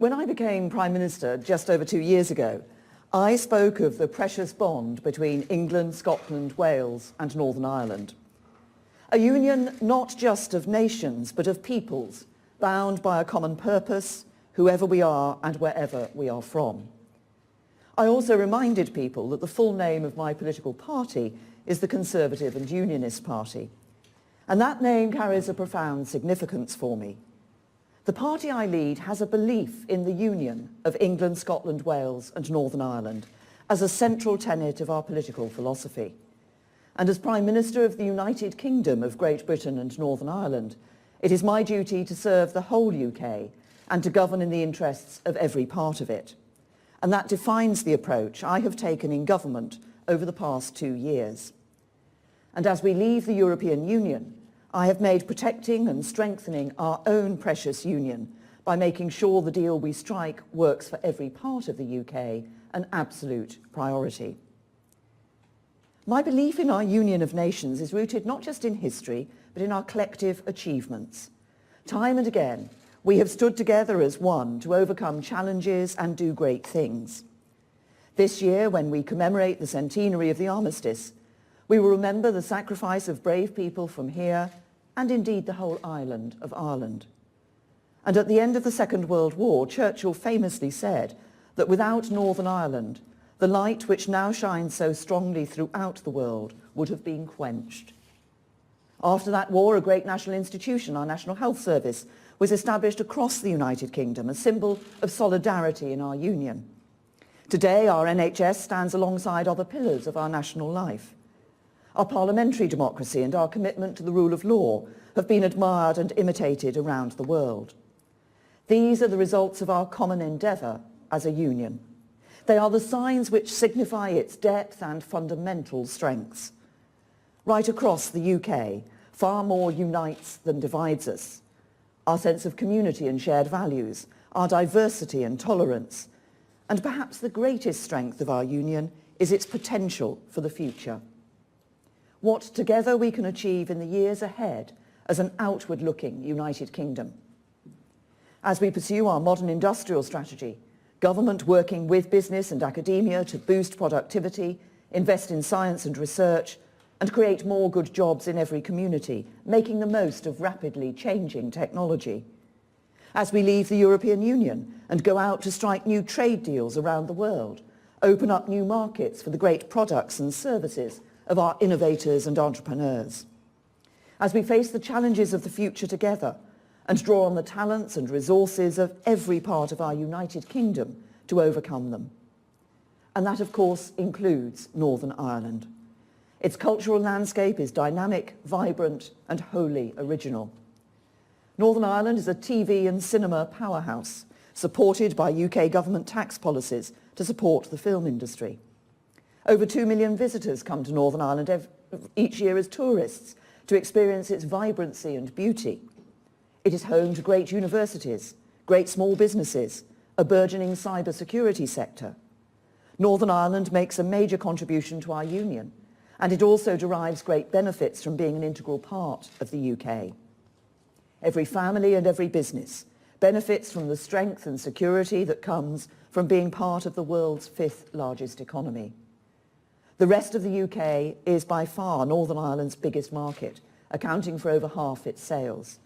When I became Prime Minister just over 2 years ago, I spoke of the precious bond between England, Scotland, Wales and Northern Ireland. A union not just of nations, but of peoples, bound by a common purpose, whoever we are and wherever we are from. I also reminded people that the full name of my political party is the Conservative and Unionist Party. And that name carries a profound significance for me. The party I lead has a belief in the union of England, Scotland, Wales and Northern Ireland as a central tenet of our political philosophy. And as Prime Minister of the United Kingdom of Great Britain and Northern Ireland, it is my duty to serve the whole UK and to govern in the interests of every part of it. And that defines the approach I have taken in government over the past 2 years. And as we leave the European Union, I have made protecting and strengthening our own precious union by making sure the deal we strike works for every part of the UK an absolute priority. My belief in our union of nations is rooted not just in history, but in our collective achievements. Time and again, we have stood together as one to overcome challenges and do great things. This year, when we commemorate the centenary of the armistice, we will remember the sacrifice of brave people from here and indeed the whole island of Ireland. And at the end of the Second World War, Churchill famously said that without Northern Ireland, the light which now shines so strongly throughout the world would have been quenched. After that war, a great national institution, our National Health Service, was established across the United Kingdom, a symbol of solidarity in our union. Today, our NHS stands alongside other pillars of our national life. Our parliamentary democracy and our commitment to the rule of law have been admired and imitated around the world. These are the results of our common endeavour as a union. They are the signs which signify its depth and fundamental strengths. Right across the UK, far more unites than divides us. Our sense of community and shared values, our diversity and tolerance, and perhaps the greatest strength of our union is its potential for the future. What together we can achieve in the years ahead as an outward-looking United Kingdom. As we pursue our modern industrial strategy, government working with business and academia to boost productivity, invest in science and research, and create more good jobs in every community, making the most of rapidly changing technology. As we leave the European Union and go out to strike new trade deals around the world, open up new markets for the great products and services of our innovators and entrepreneurs. As we face the challenges of the future together and draw on the talents and resources of every part of our United Kingdom to overcome them. And that, of course, includes Northern Ireland. Its cultural landscape is dynamic, vibrant and wholly original. Northern Ireland is a TV and cinema powerhouse, supported by UK government tax policies to support the film industry. Over 2 million visitors come to Northern Ireland each year as tourists to experience its vibrancy and beauty. It is home to great universities, great small businesses, a burgeoning cybersecurity sector. Northern Ireland makes a major contribution to our union, and it also derives great benefits from being an integral part of the UK. Every family and every business benefits from the strength and security that comes from being part of the world's 5th largest economy. The rest of the UK is by far Northern Ireland's biggest market, accounting for over half its sales.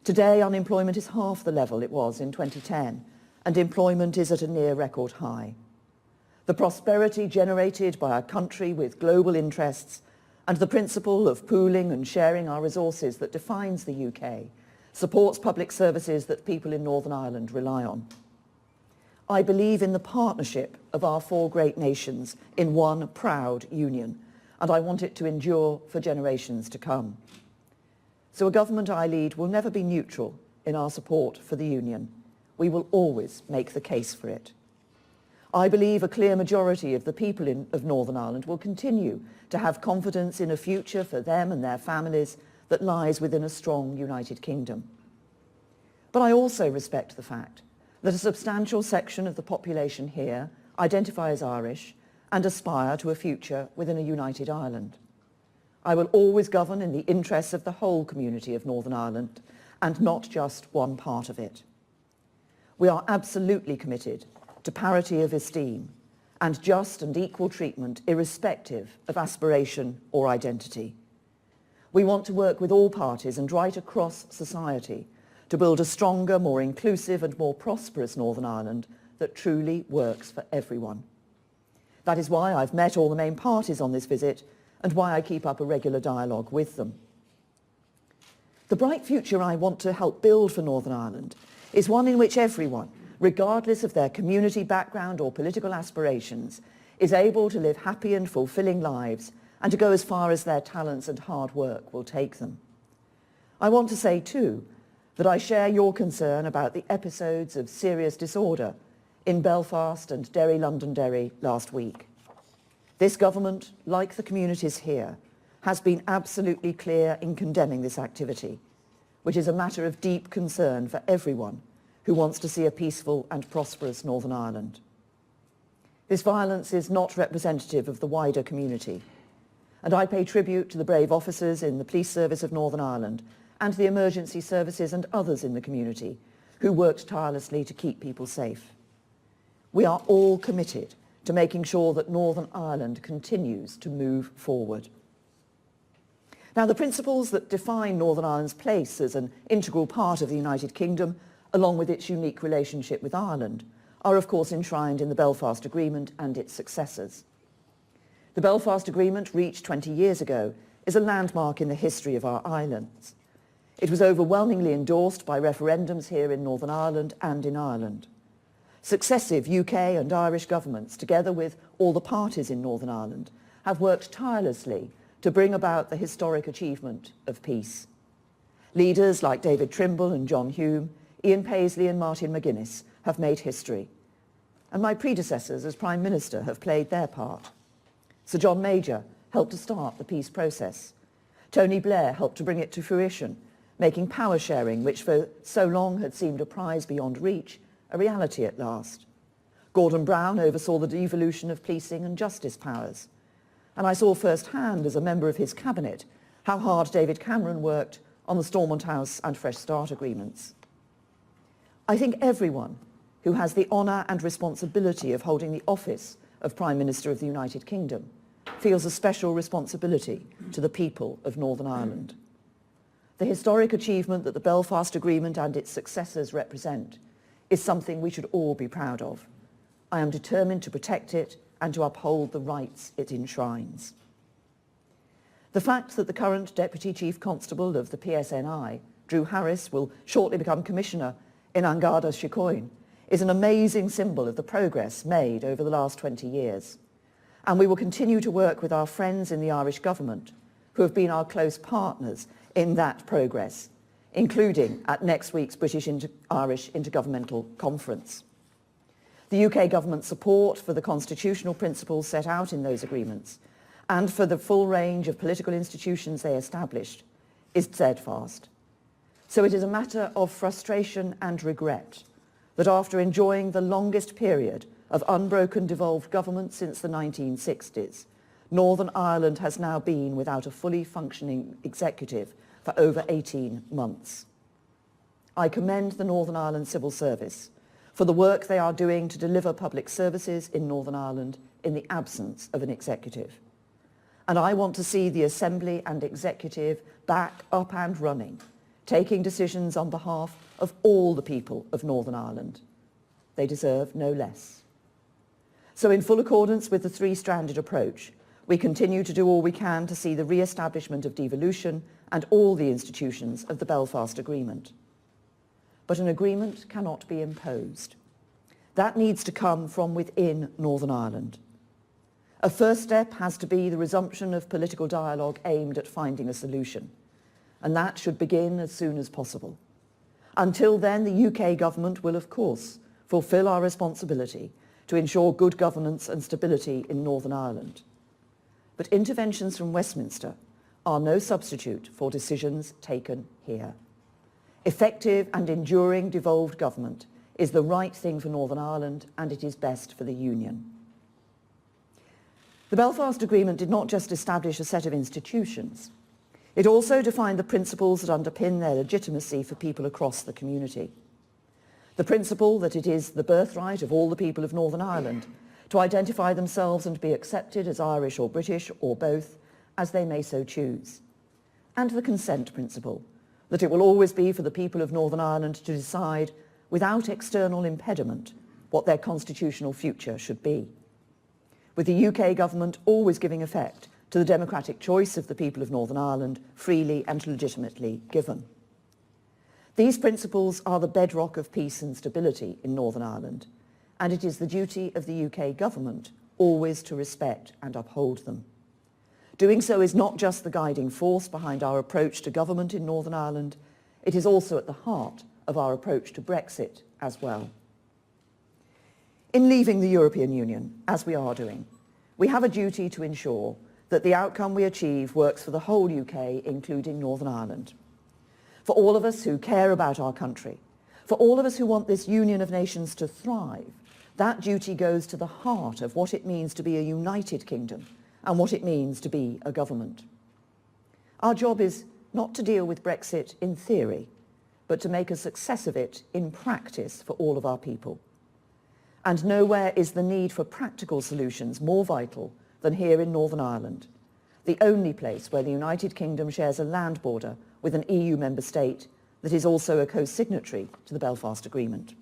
Today, unemployment is half the level it was in 2010, and employment is at a near record high. The prosperity generated by a country with global interests and the principle of pooling and sharing our resources that defines the UK supports public services that people in Northern Ireland rely on. I believe in the partnership of our 4 great nations in one proud union, and I want it to endure for generations to come. So a government I lead will never be neutral in our support for the union. We will always make the case for it. I believe a clear majority of the people of Northern Ireland will continue to have confidence in a future for them and their families that lies within a strong United Kingdom. But I also respect the fact that a substantial section of the population here identify as Irish and aspire to a future within a united Ireland. I will always govern in the interests of the whole community of Northern Ireland and not just one part of it. We are absolutely committed to parity of esteem and just and equal treatment irrespective of aspiration or identity. We want to work with all parties and right across society to build a stronger, more inclusive and more prosperous Northern Ireland that truly works for everyone. That is why I've met all the main parties on this visit and why I keep up a regular dialogue with them. The bright future I want to help build for Northern Ireland is one in which everyone, regardless of their community background or political aspirations, is able to live happy and fulfilling lives and to go as far as their talents and hard work will take them. I want to say too that I share your concern about the episodes of serious disorder in Belfast and Derry Londonderry last week. This government, like the communities here, has been absolutely clear in condemning this activity, which is a matter of deep concern for everyone who wants to see a peaceful and prosperous Northern Ireland. This violence is not representative of the wider community, and I pay tribute to the brave officers in the Police Service of Northern Ireland and the emergency services and others in the community who worked tirelessly to keep people safe. We are all committed to making sure that Northern Ireland continues to move forward. Now, the principles that define Northern Ireland's place as an integral part of the United Kingdom, along with its unique relationship with Ireland, are of course enshrined in the Belfast Agreement and its successors. The Belfast Agreement, reached 20 years ago, is a landmark in the history of our islands. It was overwhelmingly endorsed by referendums here in Northern Ireland and in Ireland. Successive UK and Irish governments, together with all the parties in Northern Ireland, have worked tirelessly to bring about the historic achievement of peace. Leaders like David Trimble and John Hume, Ian Paisley and Martin McGuinness have made history. And my predecessors as Prime Minister have played their part. Sir John Major helped to start the peace process. Tony Blair helped to bring it to fruition, making power sharing, which for so long had seemed a prize beyond reach, a reality at last. Gordon Brown oversaw the devolution of policing and justice powers. And I saw firsthand as a member of his cabinet how hard David Cameron worked on the Stormont House and Fresh Start agreements. I think everyone who has the honour and responsibility of holding the office of Prime Minister of the United Kingdom feels a special responsibility to the people of Northern Ireland. The historic achievement that the Belfast Agreement and its successors represent is something we should all be proud of. I am determined to protect it and to uphold the rights it enshrines. The fact that the current Deputy Chief Constable of the PSNI, Drew Harris, will shortly become Commissioner in An Garda Síocháin is an amazing symbol of the progress made over the last 20 years. And we will continue to work with our friends in the Irish government, who have been our close partners in that progress, including at next week's British-Irish Intergovernmental Conference. The UK government's support for the constitutional principles set out in those agreements and for the full range of political institutions they established is steadfast. So it is a matter of frustration and regret that after enjoying the longest period of unbroken devolved government since the 1960s, Northern Ireland has now been without a fully functioning executive for over 18 months. I commend the Northern Ireland Civil Service for the work they are doing to deliver public services in Northern Ireland in the absence of an executive. And I want to see the Assembly and Executive back up and running, taking decisions on behalf of all the people of Northern Ireland. They deserve no less. So in full accordance with the three-stranded approach, we continue to do all we can to see the re-establishment of devolution and all the institutions of the Belfast Agreement. But an agreement cannot be imposed. That needs to come from within Northern Ireland. A first step has to be the resumption of political dialogue aimed at finding a solution, and that should begin as soon as possible. Until then, the UK government will, of course, fulfil our responsibility to ensure good governance and stability in Northern Ireland. But interventions from Westminster are no substitute for decisions taken here. Effective and enduring devolved government is the right thing for Northern Ireland, and it is best for the Union. The Belfast Agreement did not just establish a set of institutions. It also defined the principles that underpin their legitimacy for people across the community. The principle that it is the birthright of all the people of Northern Ireland to identify themselves and be accepted as Irish or British or both, as they may so choose. And the consent principle, that it will always be for the people of Northern Ireland to decide, without external impediment, what their constitutional future should be. With the UK government always giving effect to the democratic choice of the people of Northern Ireland, freely and legitimately given. These principles are the bedrock of peace and stability in Northern Ireland, and it is the duty of the UK government always to respect and uphold them. Doing so is not just the guiding force behind our approach to government in Northern Ireland, it is also at the heart of our approach to Brexit as well. In leaving the European Union, as we are doing, we have a duty to ensure that the outcome we achieve works for the whole UK, including Northern Ireland. For all of us who care about our country, for all of us who want this union of nations to thrive, that duty goes to the heart of what it means to be a united kingdom and what it means to be a government. Our job is not to deal with Brexit in theory, but to make a success of it in practice for all of our people. And nowhere is the need for practical solutions more vital than here in Northern Ireland, the only place where the United Kingdom shares a land border with an EU member state that is also a co-signatory to the Belfast Agreement.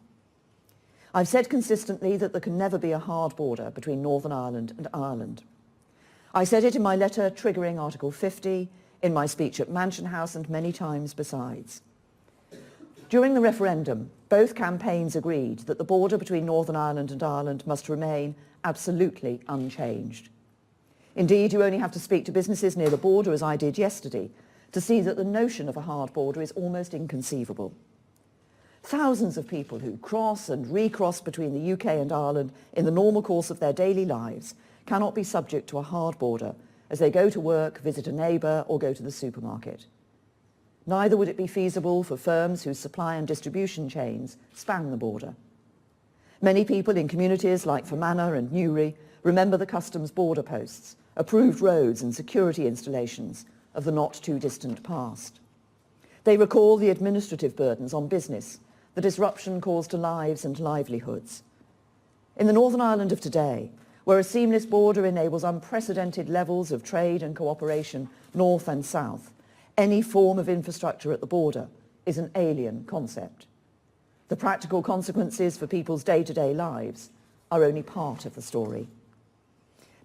I've said consistently that there can never be a hard border between Northern Ireland and Ireland. I said it in my letter triggering Article 50, in my speech at Mansion House and many times besides. During the referendum, both campaigns agreed that the border between Northern Ireland and Ireland must remain absolutely unchanged. Indeed, you only have to speak to businesses near the border, as I did yesterday, to see that the notion of a hard border is almost inconceivable. Thousands of people who cross and recross between the UK and Ireland in the normal course of their daily lives cannot be subject to a hard border as they go to work, visit a neighbour or go to the supermarket. Neither would it be feasible for firms whose supply and distribution chains span the border. Many people in communities like Fermanagh and Newry remember the customs border posts, approved roads and security installations of the not too distant past. They recall the administrative burdens on business, the disruption caused to lives and livelihoods. In the Northern Ireland of today, where a seamless border enables unprecedented levels of trade and cooperation north and south, any form of infrastructure at the border is an alien concept. The practical consequences for people's day-to-day lives are only part of the story.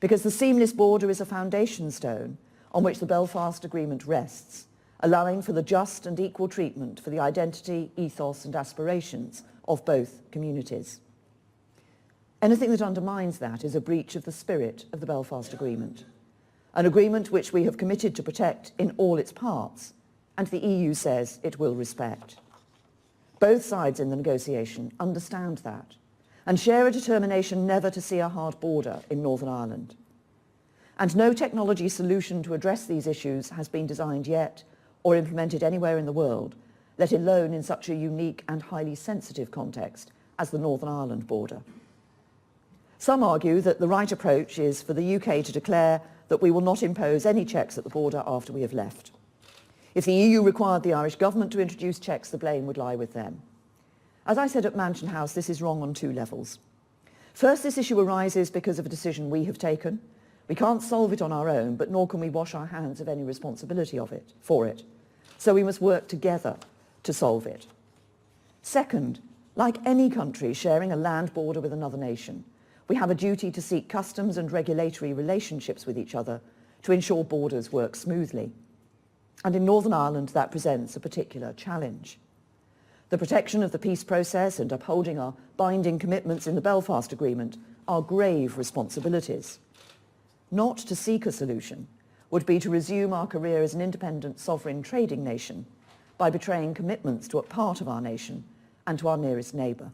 Because the seamless border is a foundation stone on which the Belfast Agreement rests, allowing for the just and equal treatment for the identity, ethos and aspirations of both communities. Anything that undermines that is a breach of the spirit of the Belfast Agreement, an agreement which we have committed to protect in all its parts, and the EU says it will respect. Both sides in the negotiation understand that and share a determination never to see a hard border in Northern Ireland. And no technology solution to address these issues has been designed yet or implemented anywhere in the world, let alone in such a unique and highly sensitive context as the Northern Ireland border. Some argue that the right approach is for the UK to declare that we will not impose any checks at the border after we have left. If the EU required the Irish government to introduce checks, the blame would lie with them. As I said at Mansion House, this is wrong on two levels. First, this issue arises because of a decision we have taken. We can't solve it on our own, but nor can we wash our hands of any responsibility for it. So we must work together to solve it. Second, like any country sharing a land border with another nation, we have a duty to seek customs and regulatory relationships with each other to ensure borders work smoothly. And in Northern Ireland, that presents a particular challenge. The protection of the peace process and upholding our binding commitments in the Belfast Agreement are grave responsibilities. Not to seek a solution would be to resume our career as an independent sovereign trading nation by betraying commitments to a part of our nation and to our nearest neighbour.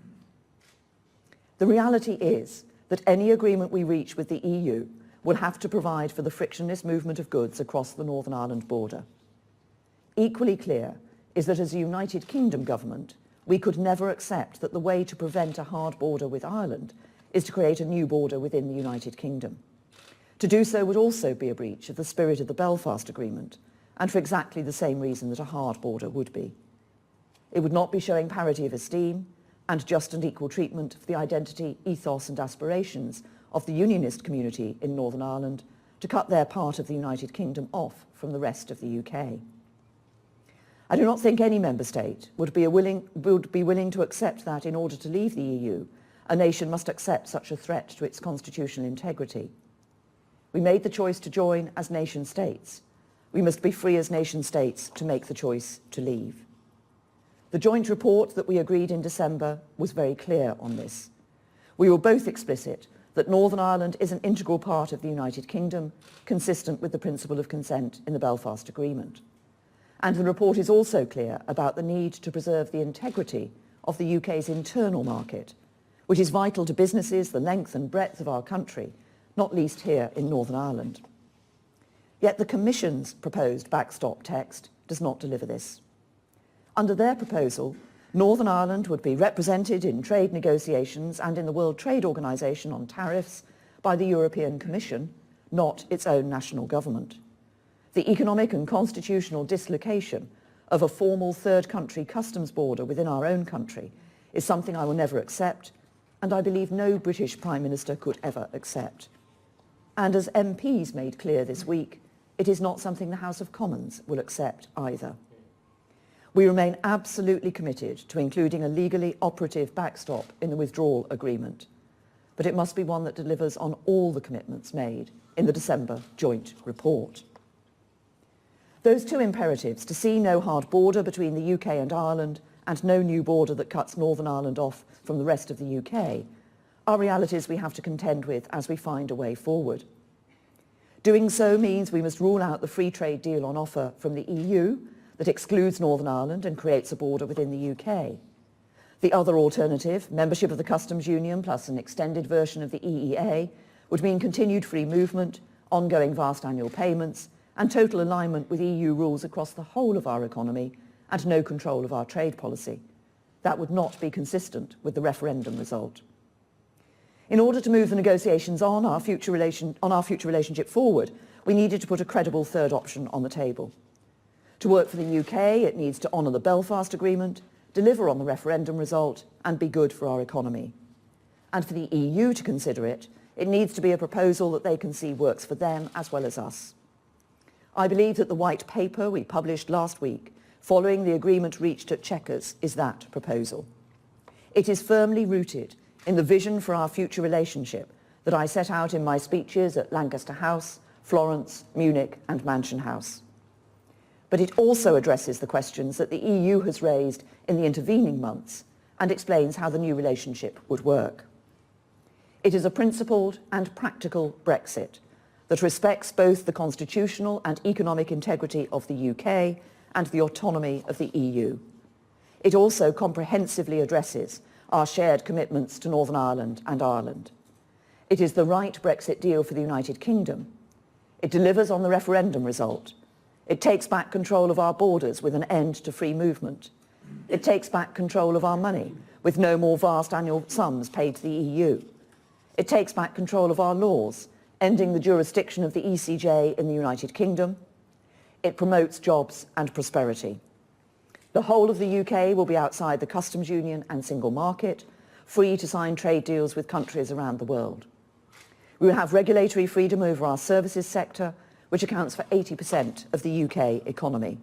The reality is that any agreement we reach with the EU will have to provide for the frictionless movement of goods across the Northern Ireland border. Equally clear is that as a United Kingdom government, we could never accept that the way to prevent a hard border with Ireland is to create a new border within the United Kingdom. To do so would also be a breach of the spirit of the Belfast Agreement, and for exactly the same reason that a hard border would be. It would not be showing parity of esteem, and just and equal treatment of the identity, ethos and aspirations of the Unionist community in Northern Ireland to cut their part of the United Kingdom off from the rest of the UK. I do not think any member state would be willing to accept that in order to leave the EU, a nation must accept such a threat to its constitutional integrity. We made the choice to join as nation states. We must be free as nation states to make the choice to leave. The joint report that we agreed in December was very clear on this. We were both explicit that Northern Ireland is an integral part of the United Kingdom, consistent with the principle of consent in the Belfast Agreement. And the report is also clear about the need to preserve the integrity of the UK's internal market, which is vital to businesses, the length and breadth of our country, not least here in Northern Ireland. Yet the Commission's proposed backstop text does not deliver this. Under their proposal, Northern Ireland would be represented in trade negotiations and in the World Trade Organization on tariffs by the European Commission, not its own national government. The economic and constitutional dislocation of a formal third country customs border within our own country is something I will never accept, and I believe no British Prime Minister could ever accept. And as MPs made clear this week, it is not something the House of Commons will accept either. We remain absolutely committed to including a legally operative backstop in the withdrawal agreement, but it must be one that delivers on all the commitments made in the December joint report. Those two imperatives, to see no hard border between the UK and Ireland and no new border that cuts Northern Ireland off from the rest of the UK, are realities we have to contend with as we find a way forward. Doing so means we must rule out the free trade deal on offer from the EU that excludes Northern Ireland and creates a border within the UK. The other alternative, membership of the Customs Union plus an extended version of the EEA, would mean continued free movement, ongoing vast annual payments, and total alignment with EU rules across the whole of our economy and no control of our trade policy. That would not be consistent with the referendum result. In order to move the negotiations on our future relationship forward, we needed to put a credible third option on the table. To work for the UK, it needs to honour the Belfast Agreement, deliver on the referendum result, and be good for our economy. And for the EU to consider it, it needs to be a proposal that they can see works for them as well as us. I believe that the white paper we published last week, following the agreement reached at Chequers, is that proposal. It is firmly rooted in the vision for our future relationship that I set out in my speeches at Lancaster House, Florence, Munich and Mansion House. But it also addresses the questions that the EU has raised in the intervening months and explains how the new relationship would work. It is a principled and practical Brexit that respects both the constitutional and economic integrity of the UK and the autonomy of the EU. It also comprehensively addresses our shared commitments to Northern Ireland and Ireland. It is the right Brexit deal for the United Kingdom. It delivers on the referendum result. It takes back control of our borders with an end to free movement. It takes back control of our money with no more vast annual sums paid to the EU. It takes back control of our laws, ending the jurisdiction of the ECJ in the United Kingdom. It promotes jobs and prosperity. The whole of the UK will be outside the customs union and single market, free to sign trade deals with countries around the world. We will have regulatory freedom over our services sector, which accounts for 80% of the UK economy.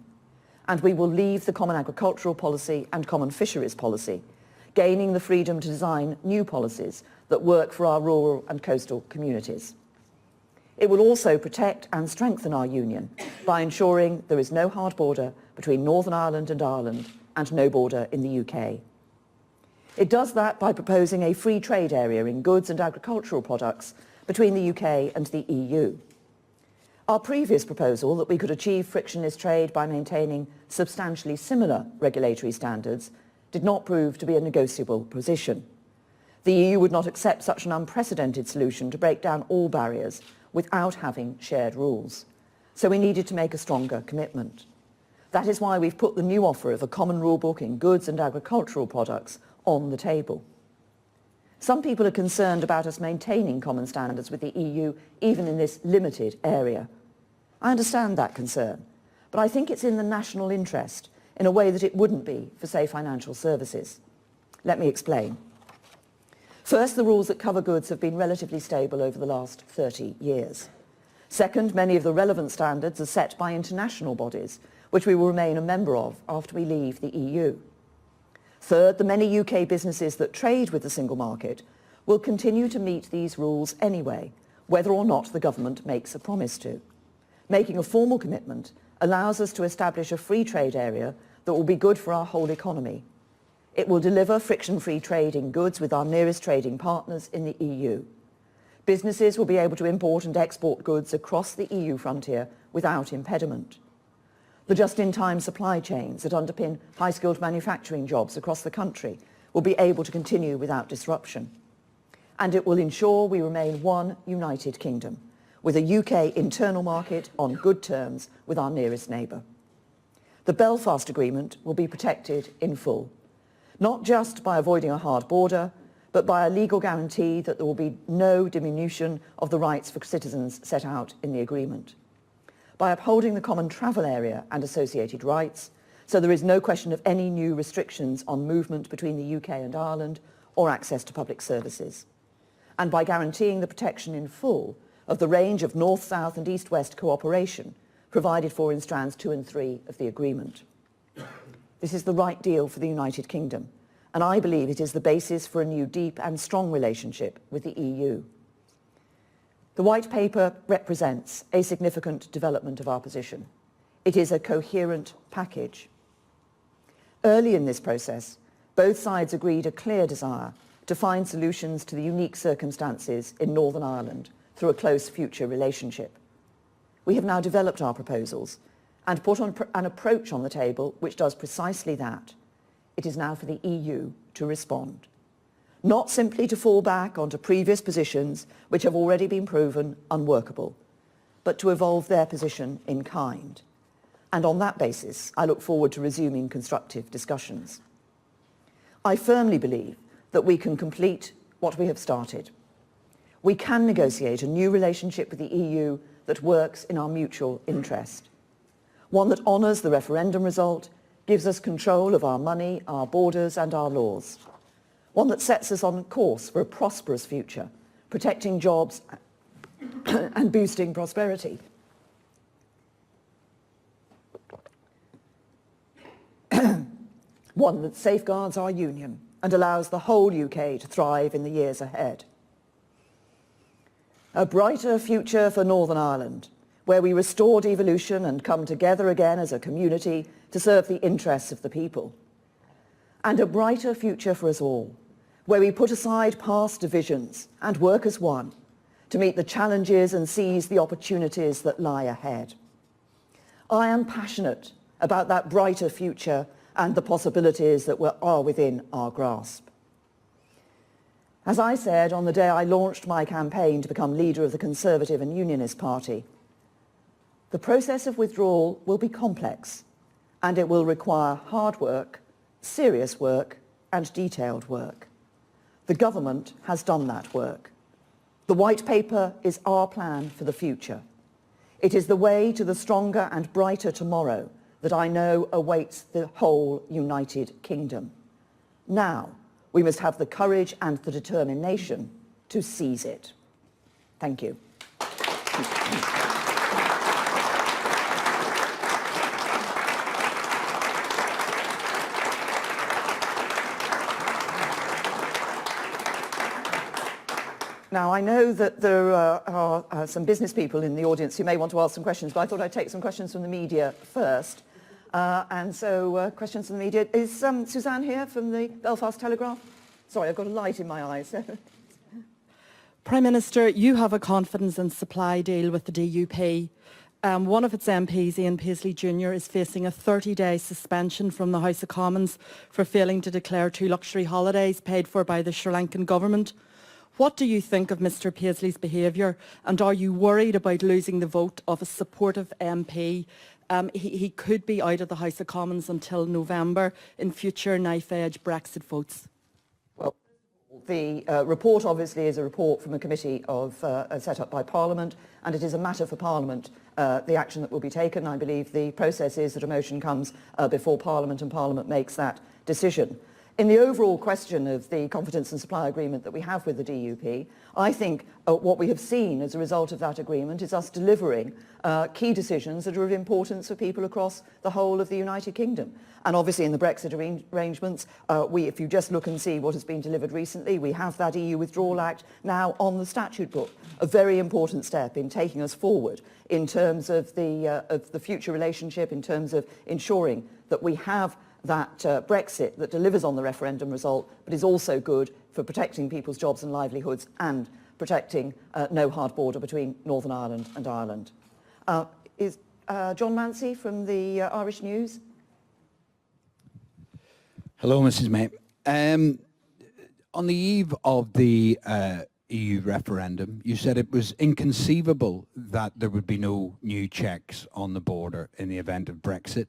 And we will leave the common agricultural policy and common fisheries policy, gaining the freedom to design new policies that work for our rural and coastal communities. It will also protect and strengthen our union by ensuring there is no hard border between Northern Ireland and Ireland and no border in the UK. It does that by proposing a free trade area in goods and agricultural products between the UK and the EU. Our previous proposal that we could achieve frictionless trade by maintaining substantially similar regulatory standards did not prove to be a negotiable position. The EU would not accept such an unprecedented solution to break down all barriers without having shared rules. So we needed to make a stronger commitment. That is why we've put the new offer of a common rulebook in goods and agricultural products on the table. Some people are concerned about us maintaining common standards with the EU, even in this limited area. I understand that concern, but I think it's in the national interest in a way that it wouldn't be for, say, financial services. Let me explain. First, the rules that cover goods have been relatively stable over the last 30 years. Second, many of the relevant standards are set by international bodies, which we will remain a member of after we leave the EU. Third, the many UK businesses that trade with the single market will continue to meet these rules anyway, whether or not the government makes a promise to. Making a formal commitment allows us to establish a free trade area that will be good for our whole economy. It will deliver friction-free trade in goods with our nearest trading partners in the EU. Businesses will be able to import and export goods across the EU frontier without impediment. The just-in-time supply chains that underpin high-skilled manufacturing jobs across the country will be able to continue without disruption. And it will ensure we remain one united kingdom, with a UK internal market on good terms with our nearest neighbour. The Belfast Agreement will be protected in full, not just by avoiding a hard border, but by a legal guarantee that there will be no diminution of the rights for citizens set out in the agreement. By upholding the common travel area and associated rights, so there is no question of any new restrictions on movement between the UK and Ireland or access to public services. And by guaranteeing the protection in full of the range of north-south and east-west cooperation provided for in strands 2 and 3 of the agreement. This is the right deal for the United Kingdom, and I believe it is the basis for a new deep and strong relationship with the EU. The White Paper represents a significant development of our position. It is a coherent package. Early in this process, both sides agreed a clear desire to find solutions to the unique circumstances in Northern Ireland through a close future relationship. We have now developed our proposals and put on an approach on the table which does precisely that. It is now for the EU to respond. Not simply to fall back onto previous positions which have already been proven unworkable, but to evolve their position in kind. And on that basis, I look forward to resuming constructive discussions. I firmly believe that we can complete what we have started. We can negotiate a new relationship with the EU that works in our mutual interest. One that honours the referendum result, gives us control of our money, our borders and our laws. One that sets us on course for a prosperous future, protecting jobs and boosting prosperity. One that safeguards our union and allows the whole UK to thrive in the years ahead. A brighter future for Northern Ireland, where we restore devolution and come together again as a community to serve the interests of the people. And a brighter future for us all, where we put aside past divisions and work as one to meet the challenges and seize the opportunities that lie ahead. I am passionate about that brighter future and the possibilities that are within our grasp. As I said on the day I launched my campaign to become leader of the Conservative and Unionist Party, the process of withdrawal will be complex, and it will require hard work, serious work and detailed work. The government has done that work. The White Paper is our plan for the future. It is the way to the stronger and brighter tomorrow that I know awaits the whole United Kingdom. Now, we must have the courage and the determination to seize it. Thank you. Now, I know that there are some business people in the audience who may want to ask some questions, but I thought I'd take some questions from the media first. Questions from the media. Is Suzanne here from the Belfast Telegraph? Sorry, I've got a light in my eyes. Prime Minister, you have a confidence and supply deal with the DUP. One of its MPs, Ian Paisley Jr., is facing a 30-day suspension from the House of Commons for failing to declare 2 luxury holidays paid for by the Sri Lankan government. What do you think of Mr Paisley's behaviour, and are you worried about losing the vote of a supportive MP? He could be out of the House of Commons until November in future knife-edge Brexit votes. Well, the report obviously is a report from a committee set up by Parliament, and it is a matter for Parliament, the action that will be taken. I believe the process is that a motion comes before Parliament and Parliament makes that decision. In the overall question of the confidence and supply agreement that we have with the DUP, I think what we have seen as a result of that agreement is us delivering key decisions that are of importance for people across the whole of the United Kingdom. And obviously in the Brexit arrangements, if you just look and see what has been delivered recently, we have that EU Withdrawal Act now on the statute book, a very important step in taking us forward in terms of the future relationship, in terms of ensuring that we have that Brexit that delivers on the referendum result, but is also good for protecting people's jobs and livelihoods and protecting no hard border between Northern Ireland and Ireland. Is John Mancy from the Irish News? Hello, Mrs. May. On the eve of the EU referendum, you said it was inconceivable that there would be no new checks on the border in the event of Brexit.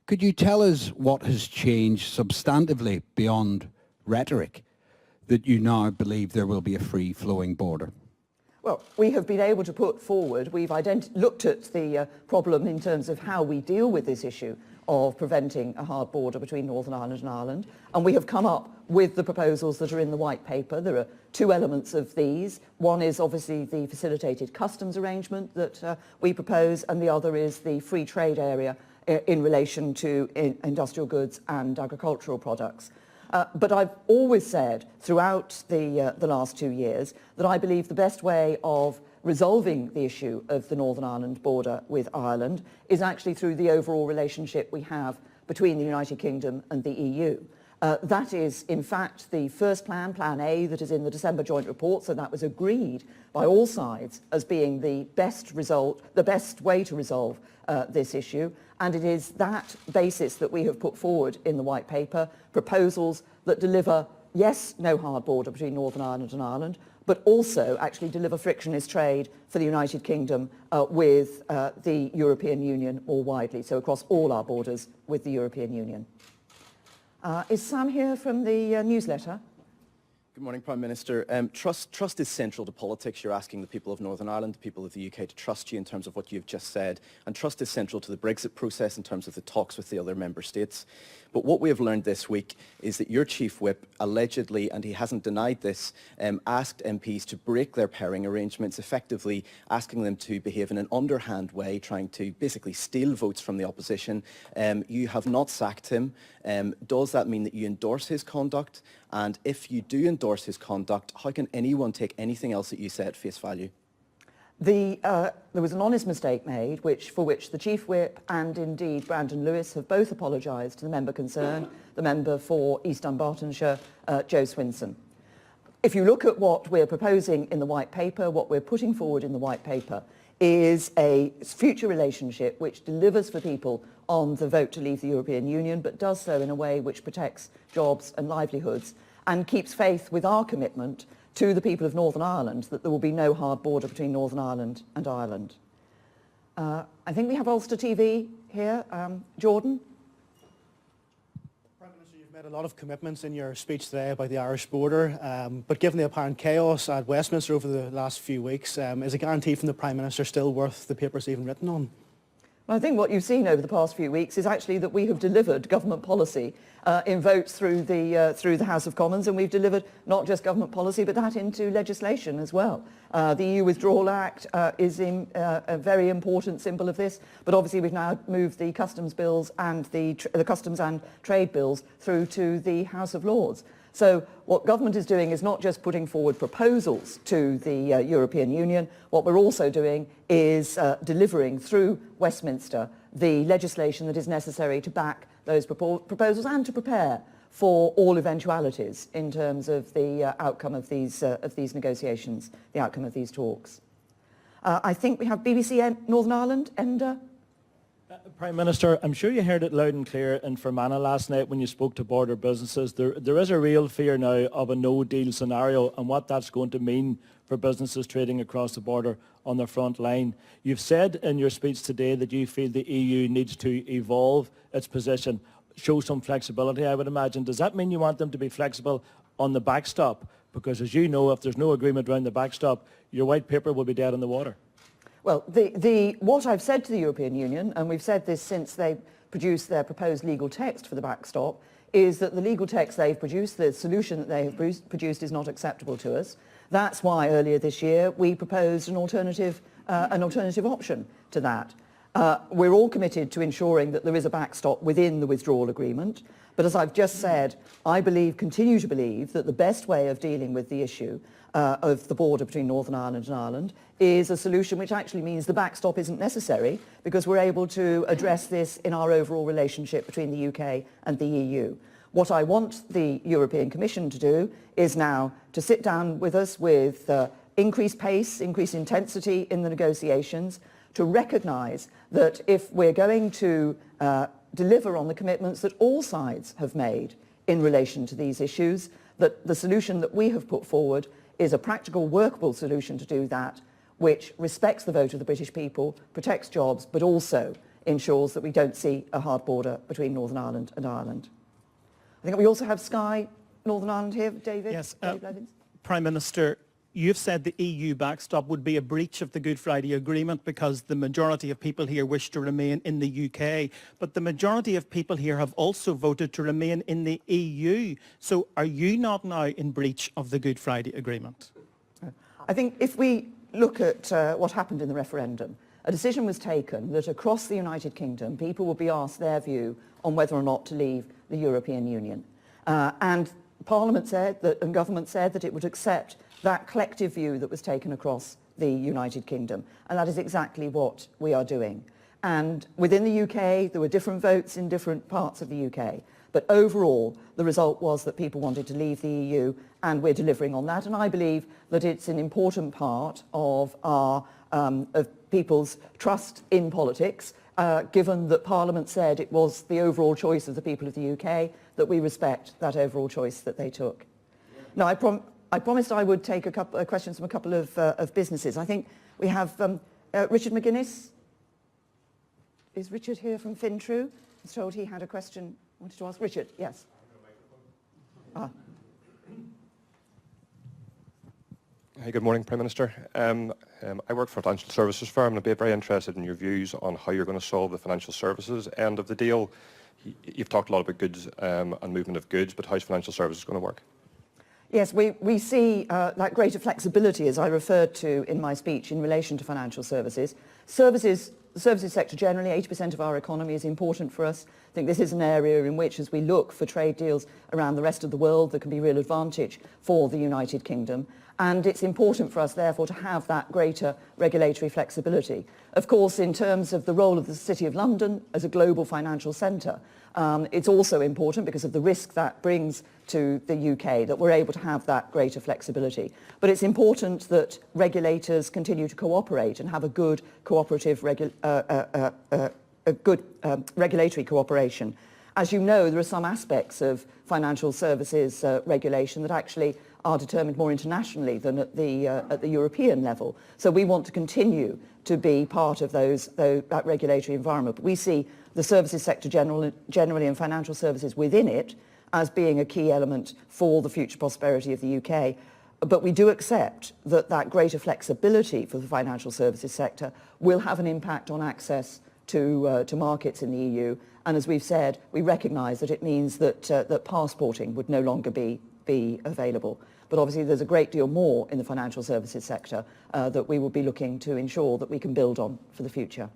Could you tell us what has changed substantively beyond rhetoric that you now believe there will be a free-flowing border? Well, we have been able to put forward, we've looked at the problem in terms of how we deal with this issue of preventing a hard border between Northern Ireland and Ireland, and we have come up with the proposals that are in the white paper. There are two elements of these. One is obviously the facilitated customs arrangement that we propose, and the other is the free trade area in relation to industrial goods and agricultural products. But I've always said throughout the last 2 years that I believe the best way of resolving the issue of the Northern Ireland border with Ireland is actually through the overall relationship we have between the United Kingdom and the EU. That is, in fact, the first plan, Plan A, that is in the December joint report, so that was agreed by all sides as being the best way to resolve this issue. And it is that basis that we have put forward in the white paper, proposals that deliver, yes, no hard border between Northern Ireland and Ireland, but also actually deliver frictionless trade for the United Kingdom with the European Union more widely, so across all our borders with the European Union. Is Sam here from the newsletter? Good morning, Prime Minister. Trust is central to politics. You're asking the people of Northern Ireland, the people of the UK to trust you in terms of what you've just said. And trust is central to the Brexit process in terms of the talks with the other member states. But what we have learned this week is that your Chief Whip allegedly, and he hasn't denied this, asked MPs to break their pairing arrangements, effectively asking them to behave in an underhand way, trying to basically steal votes from the opposition. You have not sacked him. Does that mean that you endorse his conduct? And if you do endorse his conduct, how can anyone take anything else that you say at face value? There was an honest mistake made, for which the Chief Whip and indeed Brandon Lewis have both apologised to the member concerned, the member for East Dunbartonshire, Joe Swinson. If you look at what we're proposing in the white paper, what we're putting forward in the white paper is a future relationship which delivers for people on the vote to leave the European Union, but does so in a way which protects jobs and livelihoods and keeps faith with our commitment to the people of Northern Ireland that there will be no hard border between Northern Ireland and Ireland. I think we have Ulster TV here. Jordan? Prime Minister, you've made a lot of commitments in your speech today about the Irish border, but given the apparent chaos at Westminster over the last few weeks, is a guarantee from the Prime Minister still worth the paper it's even written on? Well, I think what you've seen over the past few weeks is actually that we have delivered government policy in votes through the House of Commons, and we've delivered not just government policy but that into legislation as well. The EU Withdrawal Act is a very important symbol of this, but obviously we've now moved the customs bills and the customs and trade bills through to the House of Lords. So what government is doing is not just putting forward proposals to the European Union. What we're also doing is delivering through Westminster the legislation that is necessary to back those proposals and to prepare for all eventualities in terms of the outcome of these negotiations, the outcome of these talks. I think we have BBC Northern Ireland, Enda. Prime Minister, I'm sure you heard it loud and clear in Fermanagh last night when you spoke to border businesses. There is a real fear now of a no-deal scenario and what that's going to mean for businesses trading across the border on the front line. You've said in your speech today that you feel the EU needs to evolve its position, show some flexibility, I would imagine. Does that mean you want them to be flexible on the backstop? Because as you know, if there's no agreement around the backstop, your white paper will be dead in the water. Well, what I've said to the European Union, and we've said this since they produced their proposed legal text for the backstop, is that the legal text they've produced, the solution that they have produced is not acceptable to us. That's why earlier this year we proposed an alternative option to that. We're all committed to ensuring that there is a backstop within the withdrawal agreement, but as I've just said, I continue to believe that the best way of dealing with the issue of the border between Northern Ireland and Ireland is a solution which actually means the backstop isn't necessary, because we're able to address this in our overall relationship between the UK and the EU. What I want the European Commission to do is now to sit down with us with increased pace, increased intensity in the negotiations, to recognise that if we're going to deliver on the commitments that all sides have made in relation to these issues, that the solution that we have put forward is a practical, workable solution to do that, which respects the vote of the British people, protects jobs, but also ensures that we don't see a hard border between Northern Ireland and Ireland. I think we also have Sky Northern Ireland here, David. Yes, David Levins. Prime Minister, you've said the EU backstop would be a breach of the Good Friday Agreement because the majority of people here wish to remain in the UK, but the majority of people here have also voted to remain in the EU. So are you not now in breach of the Good Friday Agreement? I think if we look at what happened in the referendum, a decision was taken that across the United Kingdom people would be asked their view on whether or not to leave the European Union. And Parliament said that, and government said that it would accept that collective view that was taken across the United Kingdom. And that is exactly what we are doing. And within the UK, there were different votes in different parts of the UK. But overall, the result was that people wanted to leave the EU, and we're delivering on that. And I believe that it's an important part of our of people's trust in politics, given that Parliament said it was the overall choice of the people of the UK, that we respect that overall choice that they took. Now, I promised I would take a couple of questions from a couple of businesses. I think we have Richard McGuinness. Is Richard here from Fintrue? I was told he had a question I wanted to ask. Richard, yes. Hey, good morning, Prime Minister. I work for a financial services firm, and I'd be very interested in your views on how you're going to solve the financial services end of the deal. You've talked a lot about goods and movement of goods, but how's financial services going to work? Yes, we see that greater flexibility, as I referred to in my speech, in relation to financial services. The services sector generally, 80% of our economy, is important for us. I think this is an area in which, as we look for trade deals around the rest of the world, there can be real advantage for the United Kingdom. And it's important for us, therefore, to have that greater regulatory flexibility. Of course, in terms of the role of the City of London as a global financial centre, it's also important, because of the risk that brings to the UK, that we're able to have that greater flexibility. But it's important that regulators continue to cooperate and have a good cooperative regulatory cooperation. As you know, there are some aspects of financial services regulation that actually are determined more internationally than at the European level. So we want to continue to be part of that regulatory environment. But we see the services sector generally and financial services within it as being a key element for the future prosperity of the UK. But we do accept that greater flexibility for the financial services sector will have an impact on access to markets in the EU. And as we've said, we recognise that it means that passporting would no longer be available. But obviously there's a great deal more in the financial services sector that we will be looking to ensure that we can build on for the future.